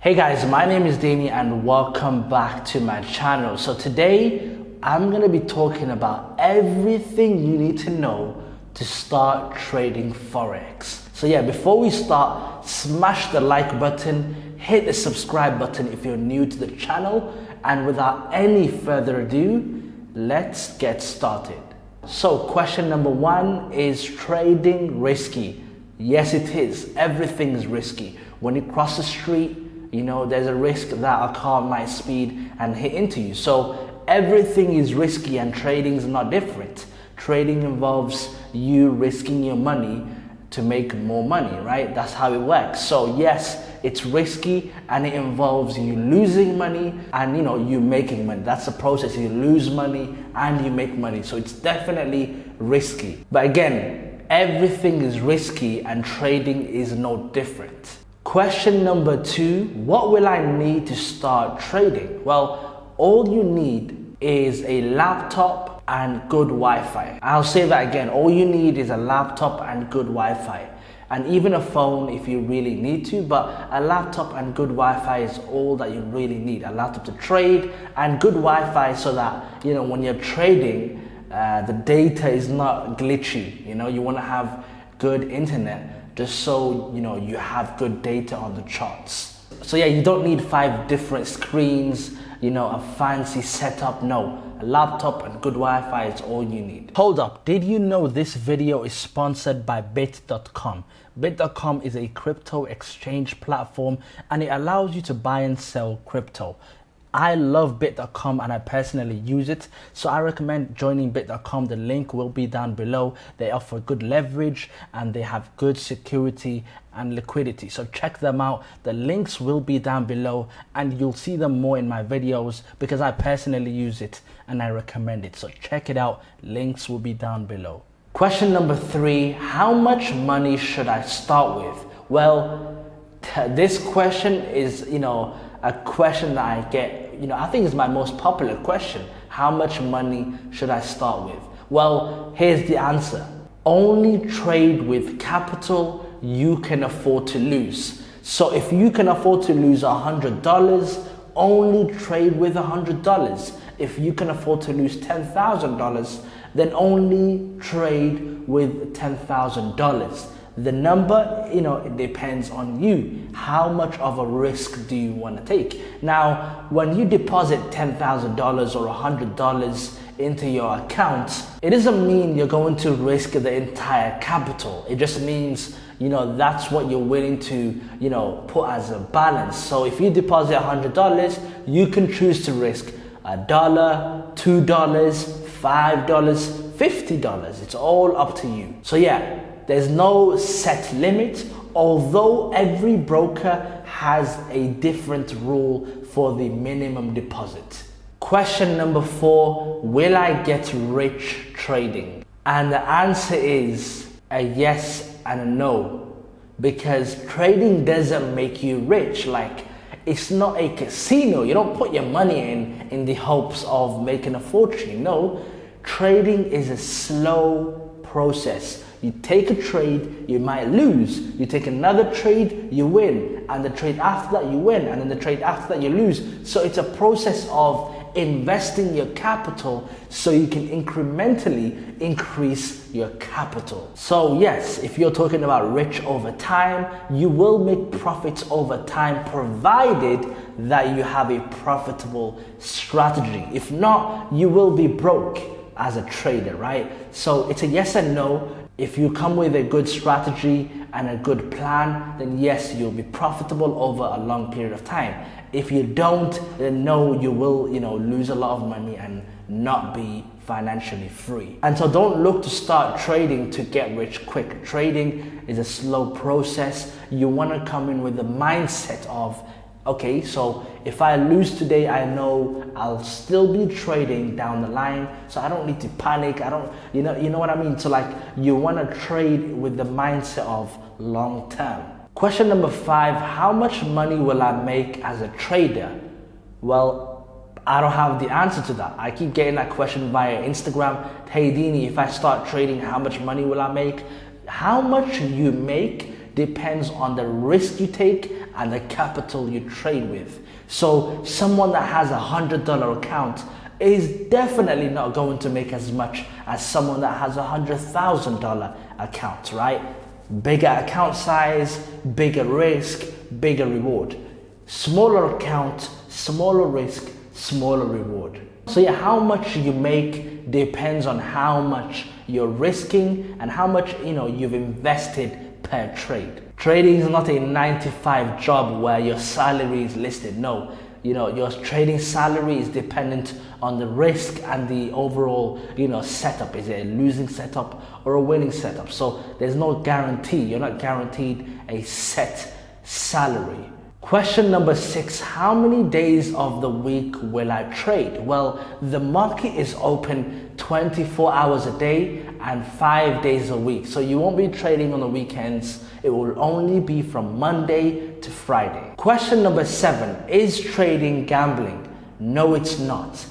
Hey guys, my name is Dini and welcome back to my channel. So today I'm going to be talking about everything you need to know to start trading Forex. So yeah, before we start, smash the like button, hit the subscribe button if you're new to the channel, and without any further ado, let's get started. So question number one, is trading risky? Yes, it is. Everything is risky. When you cross the street, there's a risk that a car might speed and hit into you. So everything is risky and trading is not different. Trading involves you risking your money to make more money, right? That's how it works. So yes, it's risky and it involves you losing money and you making money. That's the process. You lose money and you make money. So it's definitely risky. But again, everything is risky and trading is no different. Question number two, what will I need to start trading? Well, all you need is a laptop and good Wi-Fi. I'll say that again, all you need is a laptop and good Wi-Fi. And even a phone if you really need to, but a laptop and good Wi-Fi is all that you really need. A laptop to trade and good Wi-Fi so that, when you're trading, the data is not glitchy. You want to have good internet just so you have good data on the charts. So yeah, you don't need 5 different screens, a fancy setup. No, a laptop and good Wi-Fi is all you need. Hold up, did you know this video is sponsored by bit.com? Bit.com is a crypto exchange platform and it allows you to buy and sell crypto. I love bit.com and I personally use it, so I recommend joining bit.com. The link will be down below. They offer good leverage and they have good security and liquidity, so check them out. The links will be down below and you'll see them more in my videos because I personally use it and I recommend it, so check it out. Links will be down below. Question number 3, how much money should I start with? Well, this question is a question that I get, I think it's my most popular question. How much money should I start with? Well, here's the answer. Only trade with capital you can afford to lose. So if you can afford to lose $100, only trade with $100. If you can afford to lose $10,000, then only trade with $10,000. The number, it depends on you. How much of a risk do you want to take? Now, when you deposit $10,000 or $100 into your account, it doesn't mean you're going to risk the entire capital. It just means, that's what you're willing to, put as a balance. So if you deposit $100, you can choose to risk $1, $2, $5, $50. It's all up to you. So yeah, there's no set limit, although every broker has a different rule for the minimum deposit. Question number 4, will I get rich trading? And the answer is a yes and a no, because trading doesn't make you rich. Like, it's not a casino. You don't put your money in the hopes of making a fortune. No, trading is a slow process. You take a trade, you might lose. You take another trade, you win. And the trade after that, you win. And then the trade after that, you lose. So it's a process of investing your capital so you can incrementally increase your capital. So yes, if you're talking about rich over time, you will make profits over time provided that you have a profitable strategy. If not, you will be broke as a trader, right? So it's a yes and no. If you come with a good strategy and a good plan, then yes, you'll be profitable over a long period of time. If you don't, then no, you will, lose a lot of money and not be financially free. And so don't look to start trading to get rich quick. Trading is a slow process. You want to come in with the mindset of, okay, so if I lose today, I know I'll still be trading down the line, so I don't need to panic. I don't, you know what I mean? So like, you want to trade with the mindset of long term. Question number 5, how much money will I make as a trader? Well, I don't have the answer to that. I keep getting that question via Instagram. Hey Dini, if I start trading, how much money will I make? How much you make depends on the risk you take and the capital you trade with. So someone that has $100 account is definitely not going to make as much as someone that has $100,000 account, right? Bigger account size, bigger risk, bigger reward. Smaller account, smaller risk, smaller reward. So yeah, how much you make depends on how much you're risking and how much you've invested per trade. Trading is not a 9-to-5 job where your salary is listed. No, your trading salary is dependent on the risk and the overall setup. Is it a losing setup or a winning setup? So there's no guarantee. You're not guaranteed a set salary. Question number 6, how many days of the week will I trade? Well, the market is open 24 hours a day and 5 days a week. So you won't be trading on the weekends. It will only be from Monday to Friday. Question number 7, is trading gambling? No, it's not.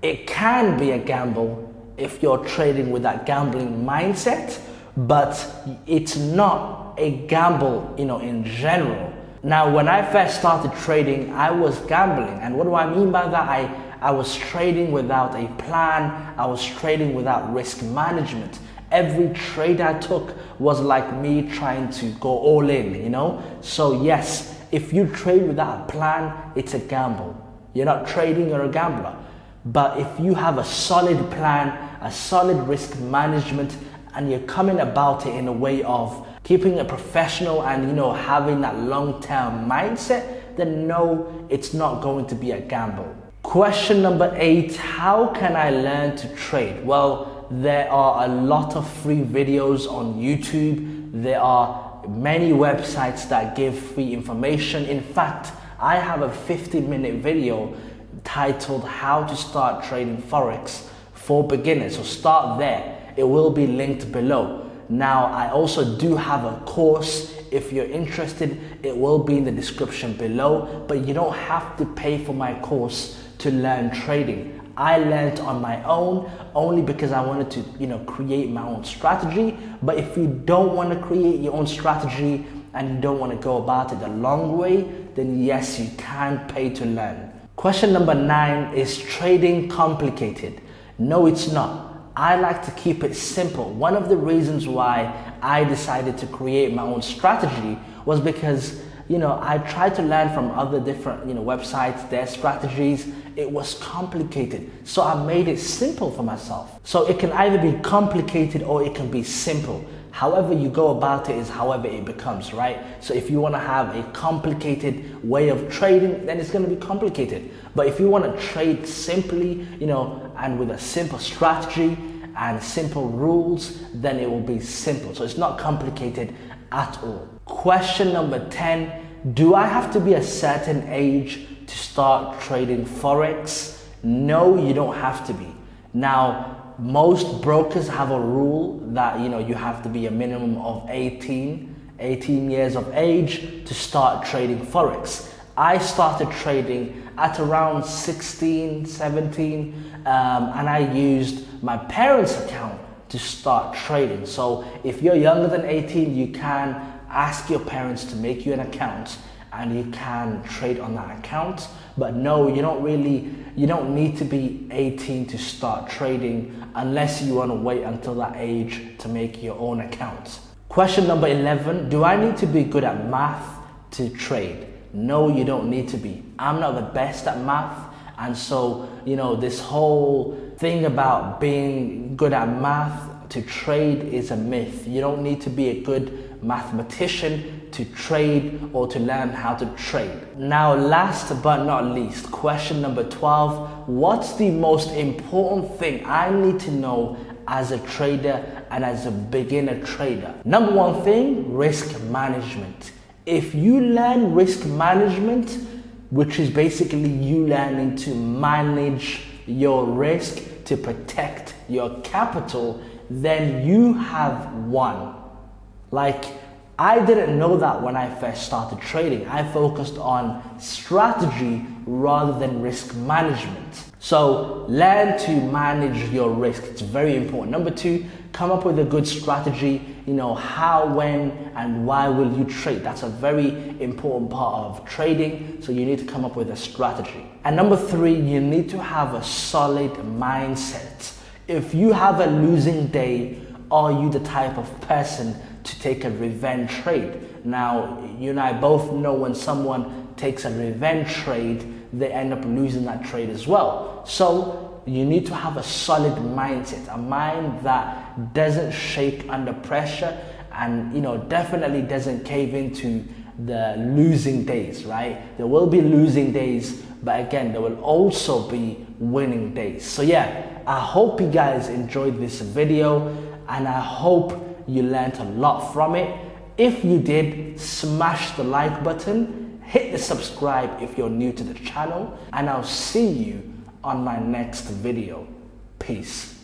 It can be a gamble if you're trading with that gambling mindset, but it's not a gamble, in general. Now, when I first started trading, I was gambling. And what do I mean by that? I was trading without a plan. I was trading without risk management. Every trade I took was like me trying to go all in, So yes, if you trade without a plan, it's a gamble. You're not trading, you're a gambler. But if you have a solid plan, a solid risk management, and you're coming about it in a way of keeping it professional and having that long-term mindset, then no, it's not going to be a gamble. Question number 8, how can I learn to trade? Well, there are a lot of free videos on YouTube. There are many websites that give free information. In fact, I have a 50-minute video titled How to Start Trading Forex for Beginners. So start there. It will be linked below. Now, I also do have a course. If you're interested, it will be in the description below, but you don't have to pay for my course to learn trading. I learned on my own only because I wanted to, create my own strategy. But if you don't want to create your own strategy and you don't want to go about it the long way, then yes, you can pay to learn. Question number 9, is trading complicated? No, it's not. I like to keep it simple. One of the reasons why I decided to create my own strategy was because, I tried to learn from other different, websites, their strategies. It was complicated. So I made it simple for myself. So it can either be complicated or it can be simple. However you go about it is however it becomes, right? So if you want to have a complicated way of trading, then it's going to be complicated. But if you want to trade simply, and with a simple strategy and simple rules, then it will be simple. So it's not complicated at all. Question number 10, do I have to be a certain age to start trading Forex? No, you don't have to be. Now, most brokers have a rule that you have to be a minimum of 18 years of age to start trading Forex. I started trading at around 16, 17, and I used my parents' account to start trading. So if you're younger than 18, you can ask your parents to make you an account and you can trade on that account. But no, you don't need to be 18 to start trading unless you want to wait until that age to make your own account. Question number 11, do I need to be good at math to trade? No, you don't need to be. I'm not the best at math, and so this whole thing about being good at math to trade is a myth. You don't need to be a good mathematician to trade or to learn how to trade. Now, last but not least, question number 12, what's the most important thing I need to know as a trader and as a beginner trader? Number one thing, risk management. If you learn risk management, which is basically you learning to manage your risk to protect your capital, then you have won. Like, I didn't know that when I first started trading. I focused on strategy rather than risk management. So learn to manage your risk. It's very important. Number two, come up with a good strategy. You know, how, when, and why will you trade? That's a very important part of trading. So you need to come up with a strategy. And number three, you need to have a solid mindset. If you have a losing day, are you the type of person to take a revenge trade? Now, you and I both know when someone takes a revenge trade, they end up losing that trade as well. So you need to have a solid mindset, a mind that doesn't shake under pressure and, you know, definitely doesn't cave into the losing days, right? There will be losing days, but again, there will also be winning days. So yeah, I hope you guys enjoyed this video and I hope you learned a lot from it. If you did, smash the like button. Hit the subscribe if you're new to the channel, and I'll see you on my next video. Peace.